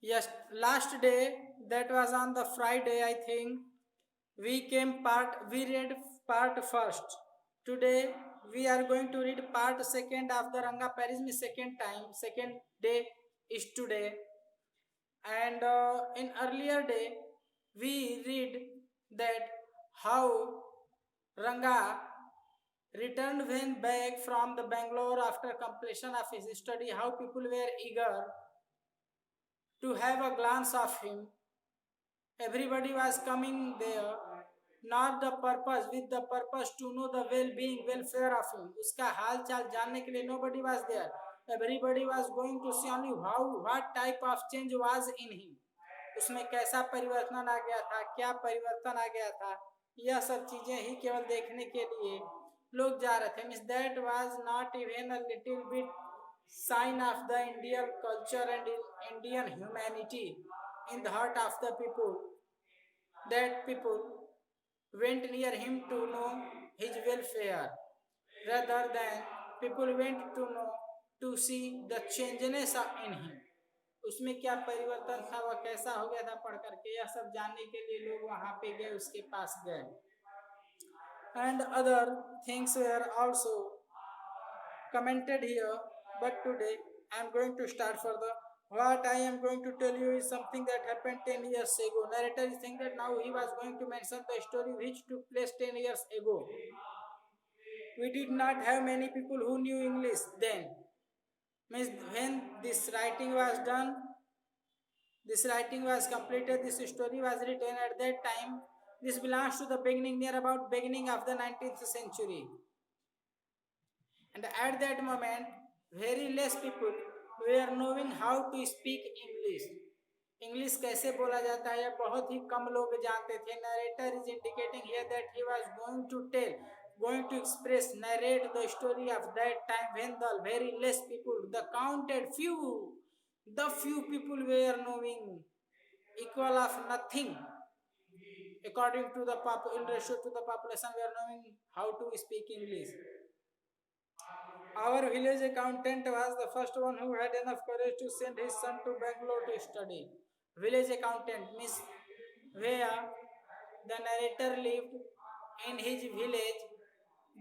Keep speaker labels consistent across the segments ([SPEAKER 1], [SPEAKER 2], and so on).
[SPEAKER 1] Yes, last day, that was on the Friday, I think. We read part first. Today, we are going to read part second of the Ranga Parismi second time. Second day is today. And in earlier day, we read that how Ranga returned when back from the Bangalore after completion of his study, how people were eager to have a glance of him. Everybody was coming there, not the purpose, with the purpose to know the well-being, welfare of him. उसका हाल चाल जानने के लिए nobody was there. Everybody was going to see only how, what type of change was in him. उसमें कैसा परिवर्तन आ गया था, क्या परिवर्तन आ गया था, यह सब चीजें ही केवल देखने के लिए लोग जा रहे थे. Means that was not even a little bit sign of the Indian culture and Indian humanity in the heart of the people, that people went near him to know his welfare rather than people went to know to see the changeness in him. उसमें क्या परिवर्तन था, वह कैसा हो गया था पढ़ करके, यह सब जानने के लिए लोग वहां पे गए, उसके पास गए. And other things were also commented here, but today I am going to start further. What I am going to tell you is something that happened 10 years ago. Narrator is saying that now he was going to mention the story which took place 10 years ago. We did not have many people who knew English then. Means when this writing was done, this writing was completed, this story was written at that time. This belongs to the beginning, near about beginning of the 19th century. And at that moment, very less people were knowing how to speak English. English कैसे बोला जाता है, बहुत ही कम लोग जानते थे. Narrator is indicating here that he was going to tell, going to express, narrate the story of that time when the very less people, the counted few, the few people were knowing equal of nothing according to the in ratio to the population, were knowing how to speak English. Our village accountant was the first one who had enough courage to send his son to Bangalore to study. Village accountant means where the narrator lived in his village.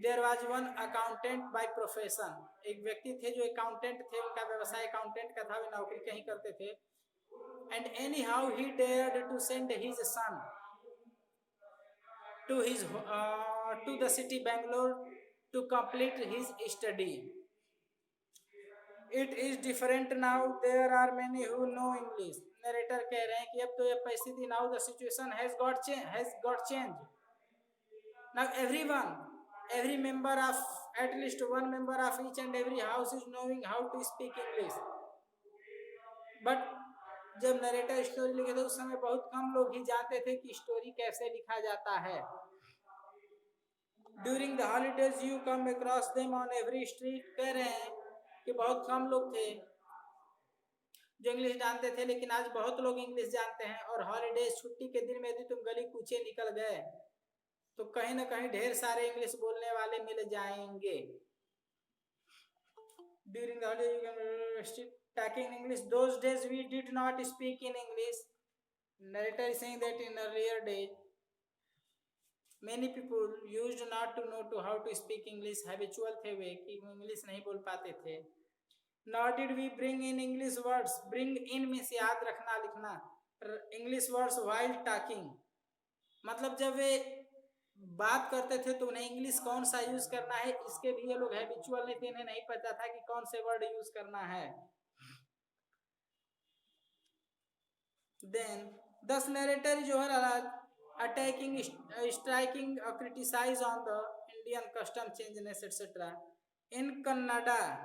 [SPEAKER 1] There was one accountant by profession. एक व्यक्ति थे जो accountant थे, उनका व्यवसाय accountant का था, वे नौकरी कहीं करते थे. And anyhow he dared to send his son to his to the city Bangalore to complete his study. It is different now. There are many who know English. Narrator कह रहे हैं कि अब तो ये परिस्थिति, now the situation has got changed. Now everyone, every member of, at least one member of each and every house is knowing how to speak English. But जब narrator story लिखे थे उस समय बहुत कम लोग ही जानते थे कि स्टोरी कैसे लिखा जाता है. During the holidays you come across them on every street. कह रहे हैं कि बहुत कम लोग थे जो इंग्लिश जानते थे, लेकिन आज बहुत लोग इंग्लिश जानते हैं. और हॉलीडेज, छुट्टी के दिन में यदि तुम गली कूचे निकल गए तो कहीं ना कहीं ढेर सारे इंग्लिश बोलने वाले मिल जाएंगे. During the holiday you can talking English. Those days we did not speak in English. Narrator is saying that in earlier days many people used not to know to how to speak English. Habitual थे वे कि English नहीं बोल पाते थे. Nor did we bring in English words. Bring in means याद रखना, लिखना. English words while talking, मतलब जब वे बात करते थे तो उन्हें इंग्लिश कौन सा यूज करना है इसके भी ये लोग हैबिचुअल नहीं थे, इन्हें नहीं पता था कि कौन से वर्ड यूज करना है. Then thus narrator Johar Alad attacking, striking, criticize on the Indian custom changeness etc. In Kannada,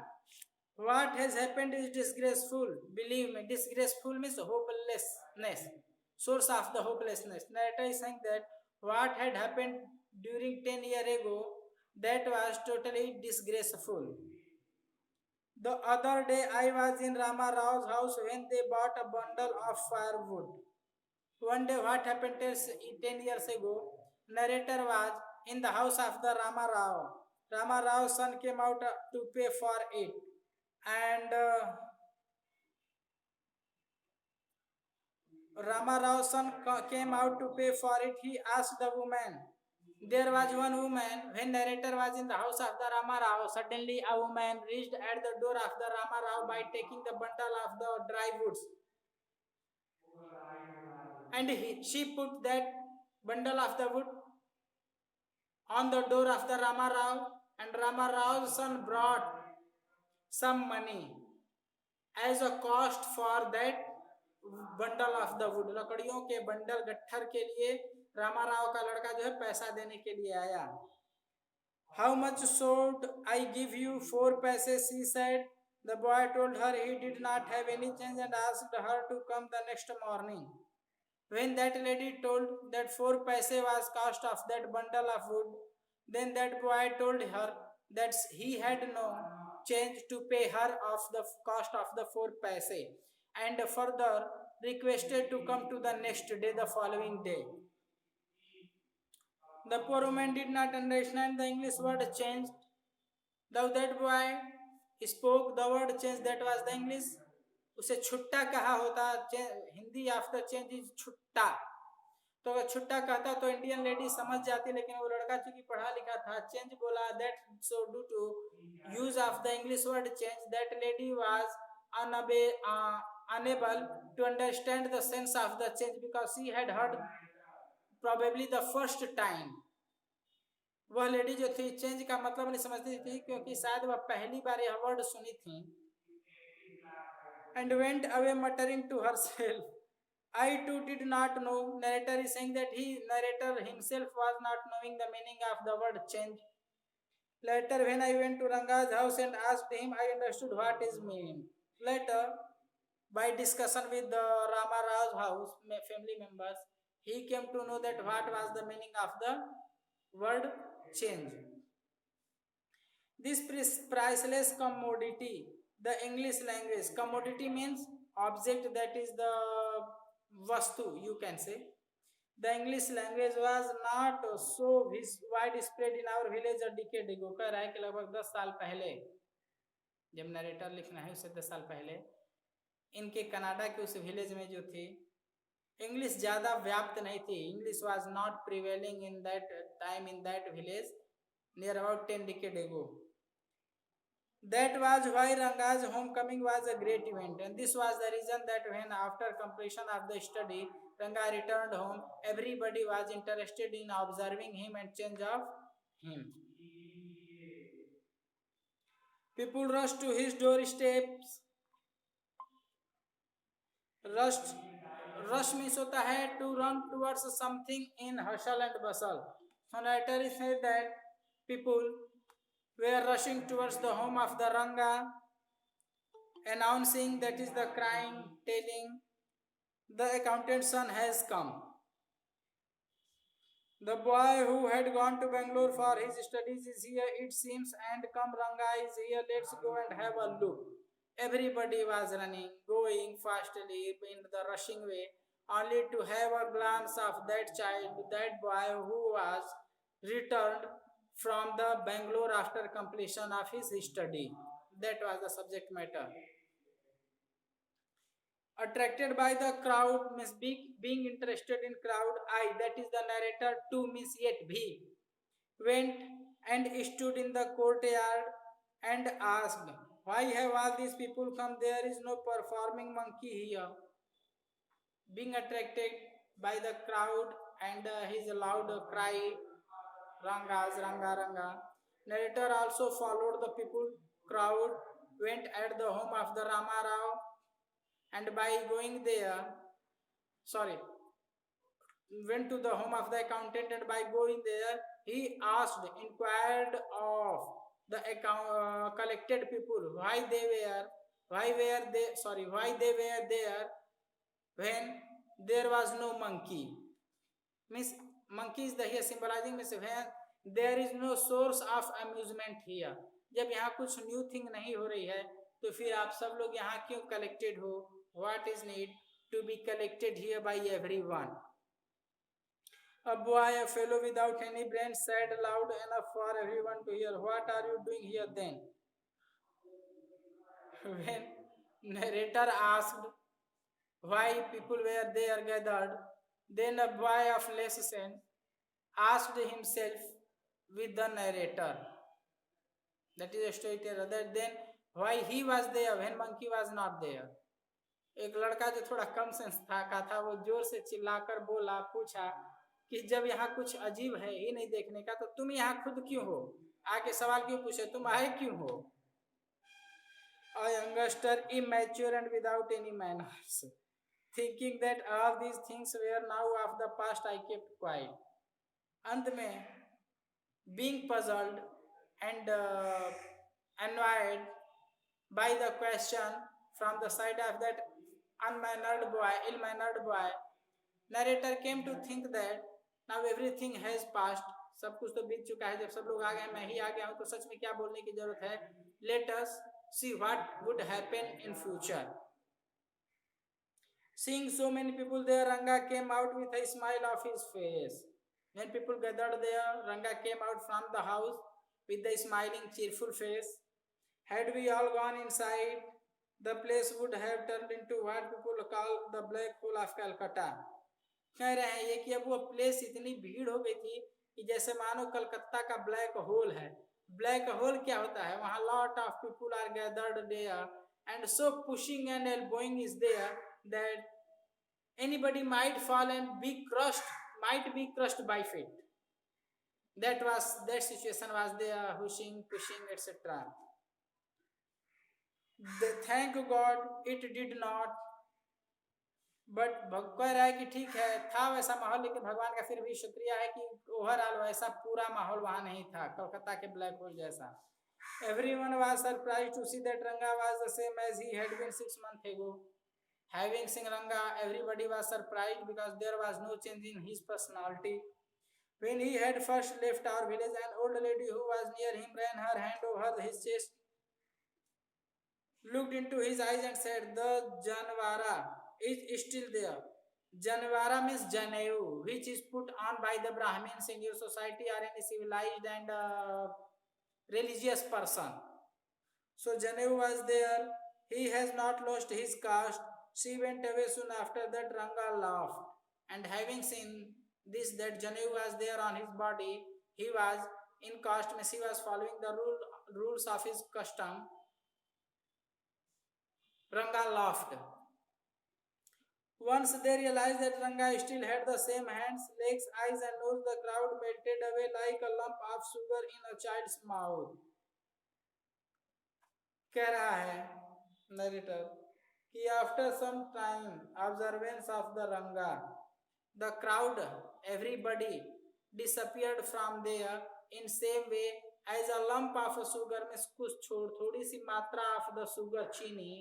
[SPEAKER 1] what has happened is disgraceful. Believe me, disgraceful means hopelessness, source of the hopelessness. Narrator is saying that what had happened during 10 years ago, that was totally disgraceful. The other day I was in Rama Rao's house when they bought a bundle of firewood. One day what happened is 10 years ago, narrator was in the house of the Rama Rao. Rama Rao's son came out to pay for it. And Rama Rao's son came out to pay for it. He asked the woman. There was one woman. When narrator was in the house of the Rama Rao, suddenly a woman reached at the door of the Rama Rao by taking the bundle of the dry woods, and she put that bundle of the wood on the door of the Rama Rao, and Rama Rao's son brought some money as a cost for that bundle of the wood, लकड़ियों के bundle गट्ठर के लिए रामा राव का लड़का जो है पैसा देने के लिए आया. How much should I give you? 4 पैसे, she said. The boy told her he did not have any change and asked her to come the next morning. When that lady told that 4 paise was cost of that bundle of wood, then that boy told her that he had no change to pay her of the cost of the 4 paise, and further requested to come to the next day, the following day. The poor woman did not understand the English word changed. Though that boy spoke the word change, that was the English. उसे छुट्टा कहा होता, Hindi after change is छुट्टा. तो अगर छुट्टा कहता तो इंडियन लेडी समझ जाती, लेकिन वो लड़का चूंकि पढ़ा लिखा था, चेंज बोला. That so due to use of the English word change, that lady was unable to understand the sense of the change because she had heard probably the first time. वह लेडी जो थी change का मतलब नहीं समझती थी, क्योंकि शायद वह पहली बार यह वर्ड सुनी थी. And went away muttering to herself. I too did not know. Narrator is saying that narrator himself was not knowing the meaning of the word change. Later, when I went to Ranga's house and asked him, I understood what is meaning. Later, by discussion with the Rama Rao's house family members, he came to know that what was the meaning of the word change. This priceless commodity, the English language, commodity means object, that is the vastu, you can say. The English language was not so widespread in our village a decade ago. कह रहा है कि लगभग 10 साल पहले, जब narrator लिखना है उससे 10 साल पहले, इनके कनाडा के उस विलेज में जो थी, इंग्लिश ज़्यादा व्याप्त नहीं थी. English was not prevailing in that time in that village near about 10 decades ago. That was why Ranga's homecoming was a great event, and this was the reason that when after completion of the study Ranga returned home, everybody was interested in observing him and change of him. People rushed to his doorsteps. Rush means होता है to run towards something in hustle and bustle. So later he said that people were rushing towards the home of the Ranga, announcing, that is the crying, telling, the accountant's son has come. The boy who had gone to Bangalore for his studies is here, it seems, and come Ranga is here, let's go and have a look. Everybody was running, going fastly in the rushing way, only to have a glance of that child, that boy who was returned from the Bangalore after completion of his study. That was the subject matter. Attracted by the crowd means being interested in crowd. I, that is the narrator, too means yet be, went and stood in the courtyard and asked, why have all these people come? There is no performing monkey here. Being attracted by the crowd and his loud cry, Rangas, Ranga, Ranga. Narrator also followed the people crowd, went at the home of the Rama Rao, and by going there, went to the home of the accountant, and by going there, he inquired of the collected people why they were there when there was no monkey. Means monkey is the here symbolizing means when there is no source of amusement here. जब यहाँ कुछ new thing नहीं हो रही है तो फिर आप सब लोग यहाँ क्यों कलेक्टेड हो? What is need to be collected here by everyone? A boy, a fellow without any brain, said loud enough for everyone to hear, what are you doing here then? When narrator asked why people were there gathered. Then a boy of less sense asked himself with the narrator, that is a storyteller, that then why he was there when monkey was not there. एक लड़का जो थोड़ा कम sense था वो जोर से चिल्लाकर बोला, पूछा कि जब यहाँ कुछ अजीब है ही नहीं देखने का तो तुम यहाँ खुद क्यों हो, आके सवाल क्यों पूछे, तुम आए क्यों हो. A youngster, immature and without any manners, thinking that all these things were now of the past, I kept quiet. अंत में being puzzled and annoyed by the question from the side of that unmannered boy, ill-mannered boy, narrator came to think that now everything has passed. सब कुछ तो बीत चुका है, जब सब लोग आ गए मैं ही आ गया हूं तो सच में क्या बोलने की जरूरत है. Let us see what would happen in future. Seeing so many people there, Ranga came out with a smile of his face. When people gathered there, Ranga came out from the house with a smiling, cheerful face. Had we all gone inside, the place would have turned into what people call the black hole of Calcutta. कह रहे हैं ये कि अब वो place इतनी भीड़ हो गई थी कि जैसे मानो कलकत्ता का ब्लैक होल है. ब्लैक होल क्या होता है, वहां lot of people are gathered there and so pushing and elbowing is there that anybody might fall and be crushed, might be crushed by fate. That situation was there, pushing, etc. Thank God it did not. But कह रहा है कि ठीक है था वैसा माहौल, लेकिन भगवान का फिर भी शुक्रिया है कि ओवरऑल वैसा पूरा माहौल वहां नहीं था कलकत्ता के ब्लैक होल जैसा. Everyone was surprised to see that Ranga was the same as he had been 6 months ago. Having seen Ranga, everybody was surprised because there was no change in his personality. When he had first left our village, an old lady who was near him ran her hand over his chest, looked into his eyes and said, "The Janvara is still there." Janvara means Janeu, which is put on by the Brahmins in your society or any civilized and religious person. So Janeu was there. He has not lost his caste. She went away soon after that. Ranga laughed, and having seen this, that Janeu was there on his body, he was in caste, means he was following the rules of his custom. Ranga laughed. Once they realized that Ranga still had the same hands, legs, eyes and nose, the crowd melted away like a lump of sugar in a child's mouth. कह रहा है narrator कि after some time observance of the Ranga, the crowd, everybody disappeared from there in same way as a lump of sugar में कुछ थोड़ी सी मात्रा of the sugar चीनी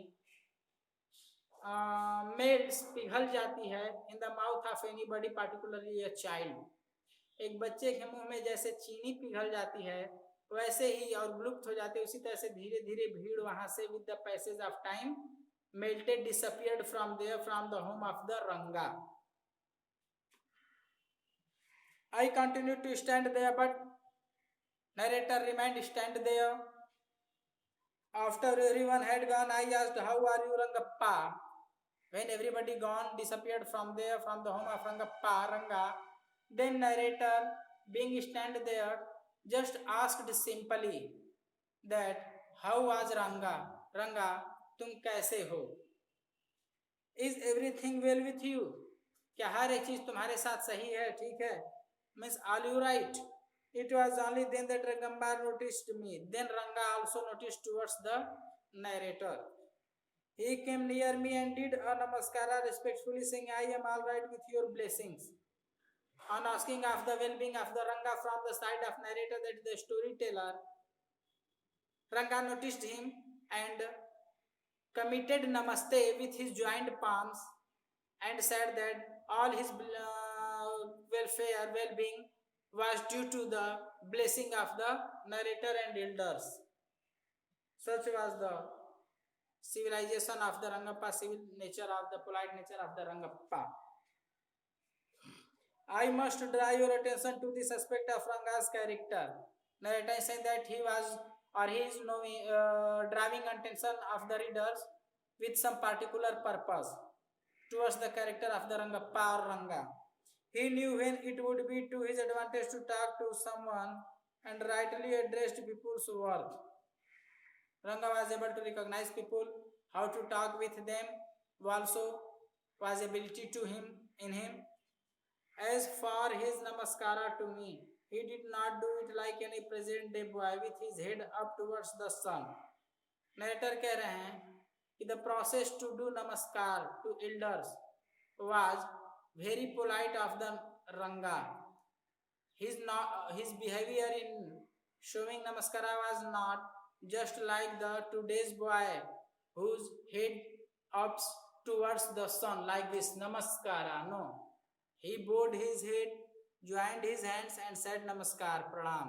[SPEAKER 1] melts पिघल जाती है in the mouth of anybody, particularly a child. एक बच्चे के मुंह में जैसे चीनी पिघल जाती है वैसे ही और विलुप्त हो जाती है, उसी तरह से धीरे धीरे भीड़ वहां से with the passage of time melted, disappeared from there, from the home of the Ranga. I continued to stand there, but narrator remained stand there. After everyone had gone, I asked, "How are you, Rangappa?" When everybody gone, disappeared from there, from the home of Ranga, then narrator, being stand there, just asked simply that, "How was Ranga? Ranga, तुम कैसे हो? Is everything well with you? क्या हर एक चीज तुम्हारे साथ सही है, ठीक है? Means all you right?" It was only then that Rangambar noticed me. Then Ranga also noticed towards the narrator. He came near me and did a namaskara respectfully, saying, "I am all right with your blessings." On asking of the well-being of the Ranga from the side of narrator, that is the storyteller, Ranga noticed him and committed namaste with his joined palms and said that all his welfare, well-being was due to the blessing of the narrator and elders. Such was the civilization of the Rangappa, civil nature of the polite nature of the Rangappa. I must draw your attention to this aspect of Ranga's character. Narrator is saying that he was or he is drawing attention of the readers with some particular purpose. towards the character of the Rangappa or Ranga. He knew when it would be to his advantage to talk to someone and rightly addressed people's work. Ranga was able to recognize people, how to talk with them, also was ability to him in him. As for his namaskara to me, he did not do it like any present day boy with his head up towards the sun. Narrator कह रहे हैं कि the process to do namaskar to elders was very polite of the Ranga. His behavior in showing namaskara was not just like the today's boy whose head ups towards the sun like this namaskara. No, he bowed his head, joined his hands and said namaskar, pranam.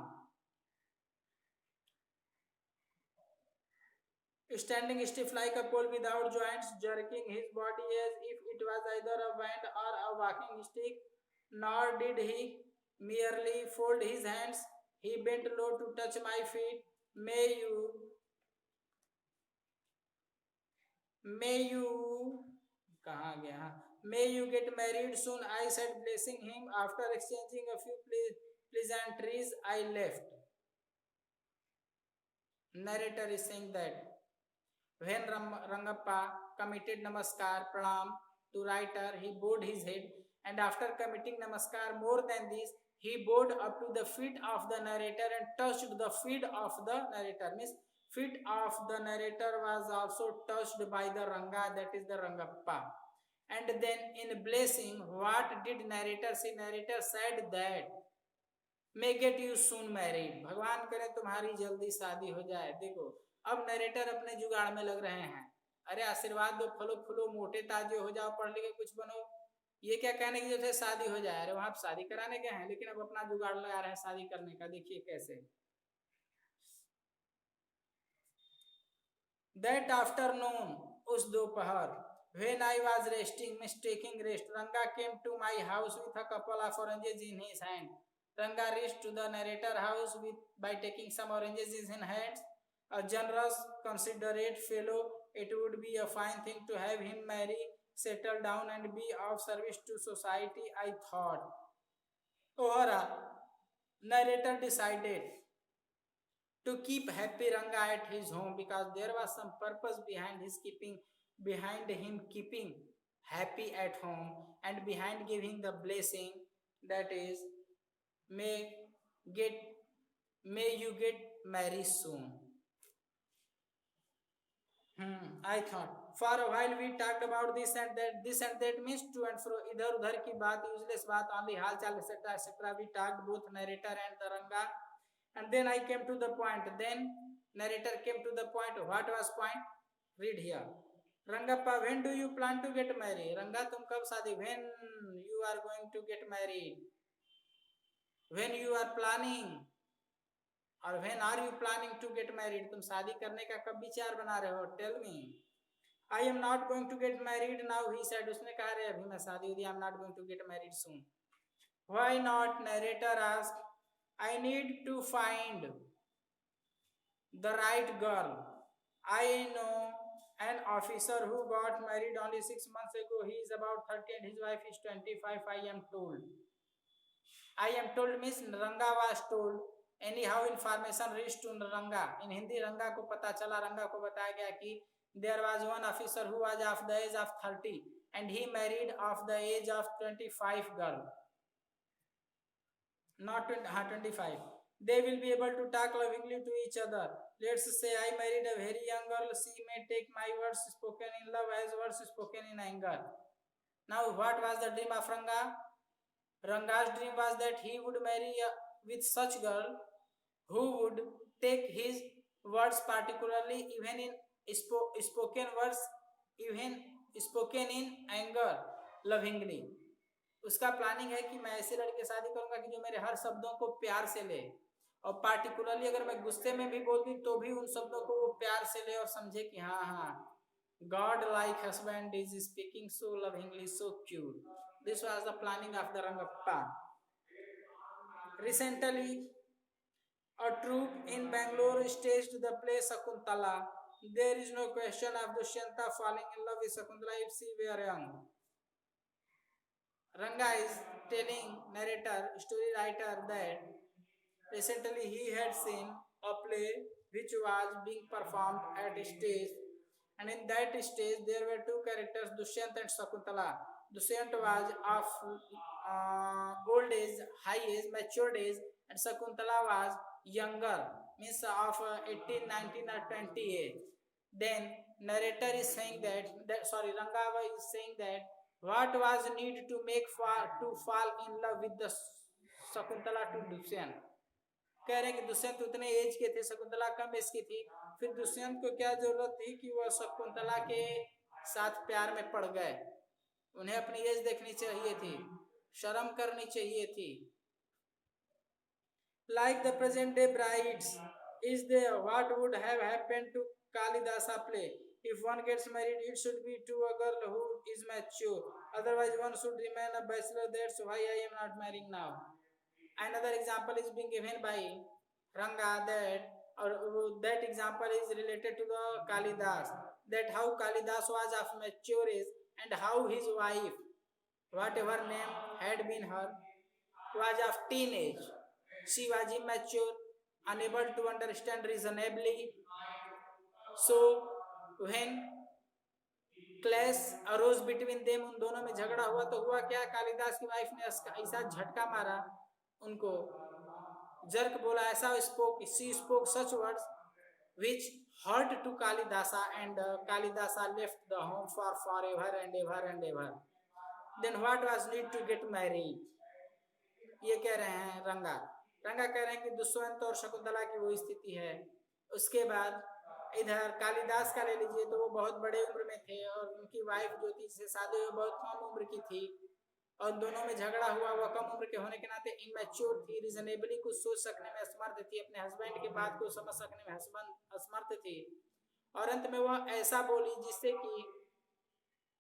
[SPEAKER 1] Standing stiff like a pole without joints, jerking his body as if it was either a wand or a walking stick, nor did he merely fold his hands. He bent low to touch my feet. May you कहाँ गया? May you get married soon, I said, blessing him. After exchanging a few pleasantries, I left. Narrator is saying that when Rangappa committed namaskar pranam to writer, he bowed his head, and after committing namaskar more than this, he bowed up to the feet of the narrator and touched the feet of the narrator. Means feet of the narrator was also touched by the Ranga, that is the Rangappa. And then in blessing, what did narrator say? Narrator said that may get you soon married. भगवान करे तुम्हारी जल्दी शादी हो जाए. देखो अब narrator अपने जुगाड़ में लग रहे हैं. अरे आशीर्वाद दो, फलो फूलो, मोटे ताजे हो जाओ, पढ़ लिखे कुछ बनो. ये क्या कहने की जरूरत है शादी हो जाए? अरे वहां आप शादी कराने गए हैं, लेकिन अब अपना जुगाड़ लगा रहे हैं शादी करने का. देखिए कैसे. That afternoon, उस दोपहर, when I was resting, taking rest, Ranga came to my house with a couple of oranges in his hand. Ranga reached to the narrator house by taking some oranges in his hands. A generous, considerate fellow, it would be a fine thing to have him marry, settle down and be of service to society, I thought. Ohara, narrator decided to keep happy Ranga at his home because there was some purpose behind him keeping happy at home and behind giving the blessing, that is, may you get married soon. I thought. For a while we talked about this and that means to and fro, idhar udhar ki baat, useless baat, only hal chal etc. We talked, both narrator and the Ranga. And then I came to the point. Then narrator came to the point. What was point? Read here. Rangappa, when do you plan to get married? Ranga, tum kab शादी? When you are going to get married? When you are planning? और when are you planning to get married? तुम शादी करने का कब विचार बना रहे हो? Tell me. I am not going to get married now, he said. उसने कहा रे अभी मैं शादी होगी. I am not going to get married soon. Why not? Narrator asked. I need to find the right girl. I know an officer who got married only 6 months ago. He is about 30 and his wife is 25, I am told. I am told means Ranga was told. Anyhow information reached to Ranga. In Hindi Ranga को पता चला, Ranga को बताया गया कि there was one officer who was of the age of 30 and he married of the age of 25 girl. Not 25. They will be able to talk lovingly to each other. Let's say I married a very young girl. She may take my words spoken in love as words spoken in anger. Now what was the dream of Ranga? Ranga's dream was that he would marry with such girl who would take his words, particularly even in spoken words, even spoken in anger, lovingly. उसका planning है कि मैं ऐसे लड़के शादी करूंगा कि जो मेरे हर शब्दों को प्यार से ले, और पार्टिकुलरली अगर मैं गुस्से में भी बोलती तो भी उन शब्दों को वो प्यार से ले और समझे कि हाँ God like husband is speaking so lovingly, so cute. This was the planning of the Rangappa. Recently, a troupe in Bangalore staged the play Sakuntala. There is no question of Dushyanta falling in love with Sakuntala if she were young. Ranga is telling narrator, story writer that recently he had seen a play which was being performed at a stage, and in that stage there were two characters, Dushyant and Sakuntala. Dushyant was of old age, high age, mature age, and Sakuntala was younger, means of 18, 19 or 20 age. Then narrator is saying that sorry, Rangava is saying that what was need to make to fall in love with the Sakuntala to Dushyant. कह रहे हैं कि दुष्यंत उतने as के थे, शकुंतला कम as की थी, फिर दुष्यंत को क्या जरूरत थी कि वह शकुंतला के साथ प्यार में पड़ गए। उन्हें अपनी एज देखनी चाहिए थी, शर्म करनी चाहिए थी। Like the present day brides, is there what would have happened to Kalidasa play? If one gets married, it should be to a girl who is mature. Otherwise, one should remain a bachelor. That's why I am not marrying now. Another example is being given by Ranga that example is related to the Kalidas. That how Kalidas was of mature age and how his wife, whatever name had been her, was of teenage. She was immature, unable to understand reasonably. So when clash arose between them, उन दोनों में झगड़ा हुआ तो हुआ क्या, कालिदास की wife ने ऐसा झटका मारा उनको, जर्क बोला, ऐसा spoke, she spoke such words which hurt to Kalidasa, and Kalidasa left the home for forever and ever and ever. Then what was need to get married? ये कह रहे हैं रंगा कह रहे हैं कि दुष्यंत और शकुंतला की वो स्थिति है। उसके बाद इधर कालिदास का ले लीजिए तो वो बहुत बड़े उम्र में थे और उनकी वाइफ जो थी जिससे शादी हुई बहुत कम उम्र की थी, और दोनों में झगड़ा हुआ। वह कम उम्र के होने के नाते इमेच्योर थी, रीजनेबली कुछ सोच सकने में असमर्थ थी, अपने हस्बैंड के बात को समझ सकने में असमर्थ थी, और अंत में वह ऐसा बोली जिससे कि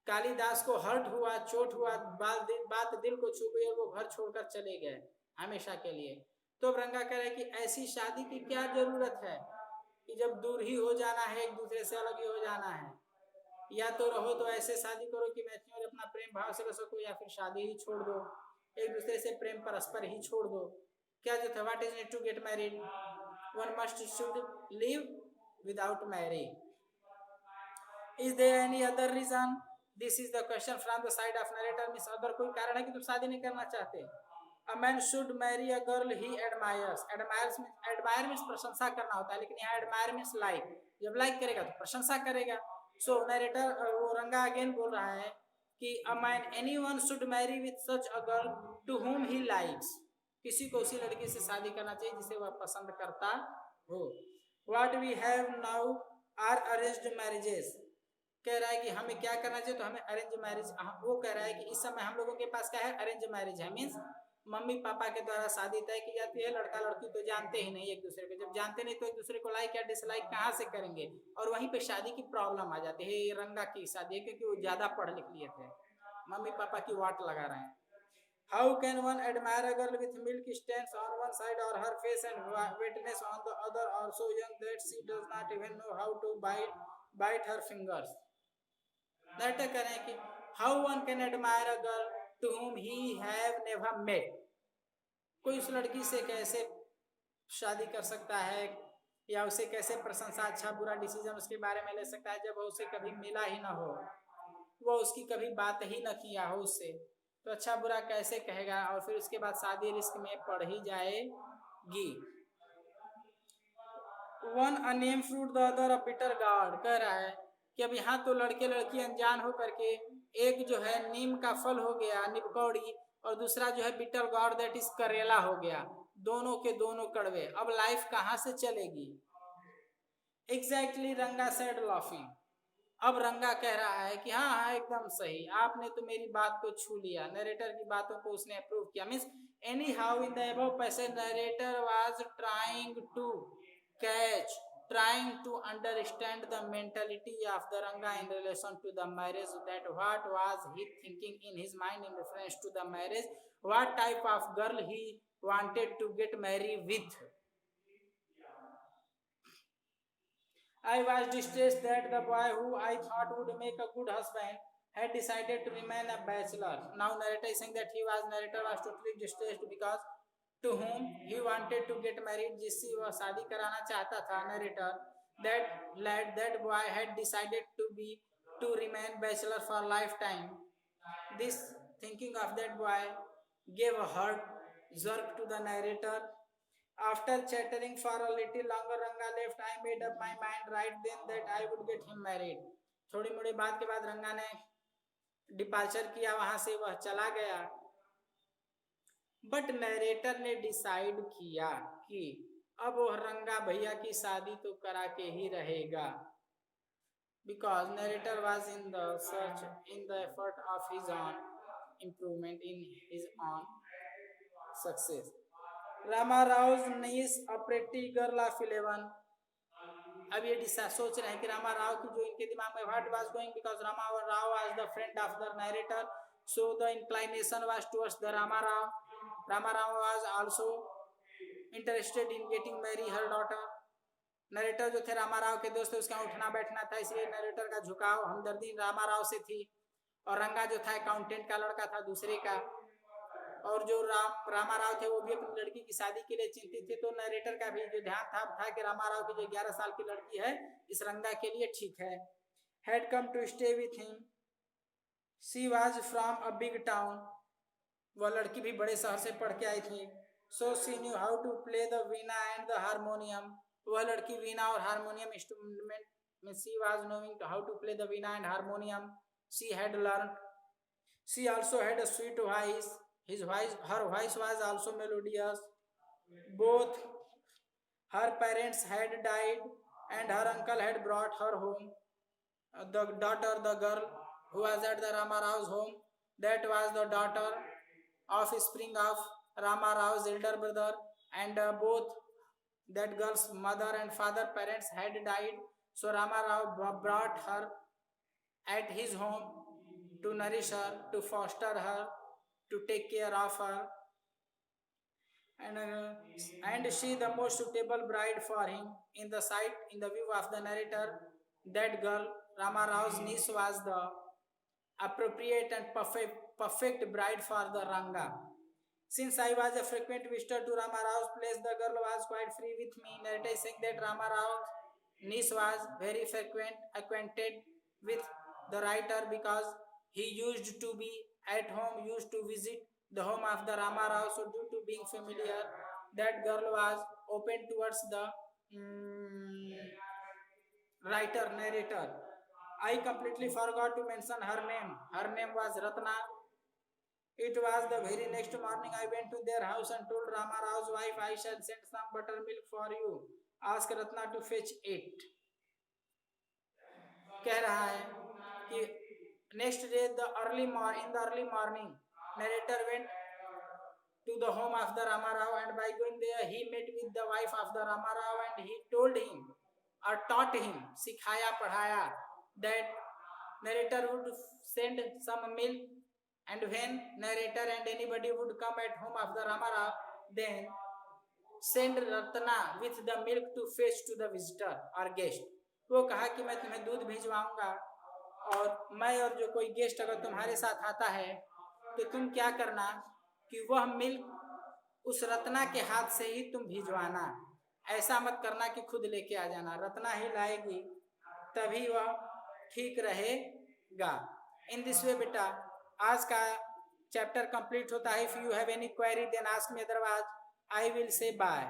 [SPEAKER 1] कालिदास को हर्ट हुआ, चोट हुआ, बात दिल को छू गई और वो घर छोड़कर चले गए हमेशा के लिए। तो रंगा कह रहे कि ऐसी शादी की क्या जरूरत है कि जब दूर ही हो जाना है, एक दूसरे से अलग ही हो जाना है, या तो रहो तो ऐसे शादी करो कि मैच्योर अपना प्रेम भाव से रह सको, या फिर शादी ही छोड़ दो, एक दूसरे से प्रेम परस्पर ही छोड़ दो। क्या जो था, what is need to get married, one must should live without marriage. Is there any other reason, this is the question from the side of narrator, means अगर कोई कारण है कि तुम शादी नहीं करना चाहते। A man should marry a girl he admires. Admire means प्रशंसा करना होता है, लेकिन यहाँ admire means like, जब like करेगा तो प्रशंसा करेगा। So narrator वो रंगा अगेन बोल रहा है कि a man, anyone should marry with such a girl to whom he likes. किसी को उसी लड़की से शादी करना चाहिए जिसे वह पसंद करता हो। What we have now are arranged marriages. कह रहा है कि हमें क्या करना चाहिए, तो हमें अरेंज मैरिज, वो कह रहा है कि इस समय हम लोगों के पास क्या है, अरेंज मैरिज है, मीन्स मम्मी पापा के द्वारा शादी तय की जाती है। लड़का लड़की तो जानते ही नहीं एक दूसरे को, जब जानते नहीं तो एक दूसरे को लाइक या डिसलाइक कहाँ से करेंगे, और वहीं पे शादी की प्रॉब्लम आ जाती है। ये रंगा की शादी है क्योंकि वो ज्यादा पढ़ लिख लिए थे, मम्मी पापा की वाट लगा रहे हैं। How can one admire a girl with milk stains on one side or her face and wetness on the other, or so young that she does not even know how to bite her fingers? नाटक करें कि how one can admire a girl to whom he have never met. कोई उस लड़की से कैसे शादी कर सकता है, या उसे कैसे प्रशंसा, अच्छा बुरा डिसीजन उसके बारे में ले सकता है जब वो उसे कभी मिला ही ना हो, वो उसकी कभी बात ही न किया हो उससे, तो अच्छा बुरा कैसे कहेगा, और फिर उसके बाद शादी रिस्क में पड़ ही जाएगी। One a name fruit the other a bitter gourd, कह रहा है कि अब यहाँ तो लड़के लड़की अनजान हो करके, एक जो है नीम का फल हो गया निपकौड़ी, और दूसरा जो है बिटर गार्ड दैट इज करेला हो गया, दोनों के दोनों कड़वे, अब लाइफ कहाँ से चलेगी। एग्जैक्टली रंगा सेड लाफिंग। अब रंगा कह रहा है कि हाँ हाँ एकदम सही, आपने तो मेरी बात को छू लिया, नरेटर की बातों को उसने अप्रूव किया। Means any how in the above passage narrator was trying to understand the mentality of the Ranga in relation to the marriage, that what was he thinking in his mind in reference to the marriage, what type of girl he wanted to get married with. I was distressed that the boy who I thought would make a good husband had decided to remain a bachelor. Now narrator is saying that narrator was totally distressed because to whom he wanted to get married, जिससे वह शादी कराना चाहता था, narrator, that boy had decided to remain bachelor for lifetime. This thinking of that boy gave a hurt jerk to the narrator. After chattering for a little longer, Ranga left. I made up my mind right then that I would get him married. थोड़ी मोड़ी बात के बाद रंगा ने departure किया, वहां से वह चला गया. बट नरेटर ने डिसाइड किया कि अब वह रंगा भैया की शादी तो करा के ही रहेगा. Because narrator was in the search, in the effort of his own improvement, in his own success. Rama Rao's niece, a pretty girl of 11. अब ये सोच रहे हैं कि रामा राव की जो इनके दिमाग में what was going, because Rama Rao was the friend of the narrator, so the inclination was towards the Rama Rao. Rama Rao was also interested in getting marry her daughter. Narrator जो थे रामा राव के दोस्त, उसका उठना बैठना था, इसलिए नरेटर का झुकाव हमदर्दी रामा राव से थी. और रंगा जो था अकाउंटेंट का लड़का था दूसरे का. और जो रामा राव थे वो भी अपनी लड़की की शादी के लिए चिंतित थे. तो नरेटर का भी जो ध्यान था कि रामा राव की जो 11 साल की लड़की है इस रंगा के लिए ठीक है. Had come to stay with him. She was from a big town. वह लड़की भी बड़े शहर से पढ़ के आई थी. So she knew how to play the veena and the harmonium. वह लड़की वीणा और हारमोनियम इंस्ट्रूमेंट में she was knowing how to play the veena and harmonium. She had learned. She also had a sweet voice. Her voice was also melodious. Both her parents had died and her uncle had brought her home. The girl who was at the Rama Rao's home, that was the daughter of spring of Rama Rao's elder brother, and both that girl's mother and father parents had died. So Rama Rao brought her at his home to nourish her, to foster her, to take care of her, and she the most suitable bride for him. In the view of the narrator, that girl Rama Rao's niece was the appropriate and perfect bride for the Ranga. Since I was a frequent visitor to Rama Rao's place, the girl was quite free with me. Narrator is saying that Rama Rao's niece was very frequent acquainted with the writer because he used to be at home, used to visit the home of the Rama Rao. So due to being familiar, that girl was open towards the narrator. I completely forgot to mention her name. Her name was Ratna. It was the very next morning I went to their house and told Rama Rao's wife, I shall send some buttermilk for you. Ask Ratna to fetch it. कह रहा है कि next day in the early morning, narrator went to the home of the Rama Rao, and by going there he met with the wife of the Rama Rao, and he told him or taught him, सिखाया पढ़ाया, that narrator would send some milk, and when narrator and anybody would come at home of the Rama Rao, then send Ratna with the milk to fetch to the visitor or guest. वो कहा कि मैं तुम्हें दूध भिजवाऊंगा, और मैं और जो कोई गेस्ट अगर तुम्हारे साथ आता है तो तुम क्या करना कि वह मिल्क उस रत्ना के हाथ से ही तुम भिजवाना. ऐसा मत करना कि खुद लेके आ जाना. रत्ना ही लाएगी तभी वह ठीक रहेगा. इन दिस वे बेटा आज का चैप्टर कंप्लीट होता है. If you have any query then ask me, otherwise I will say bye.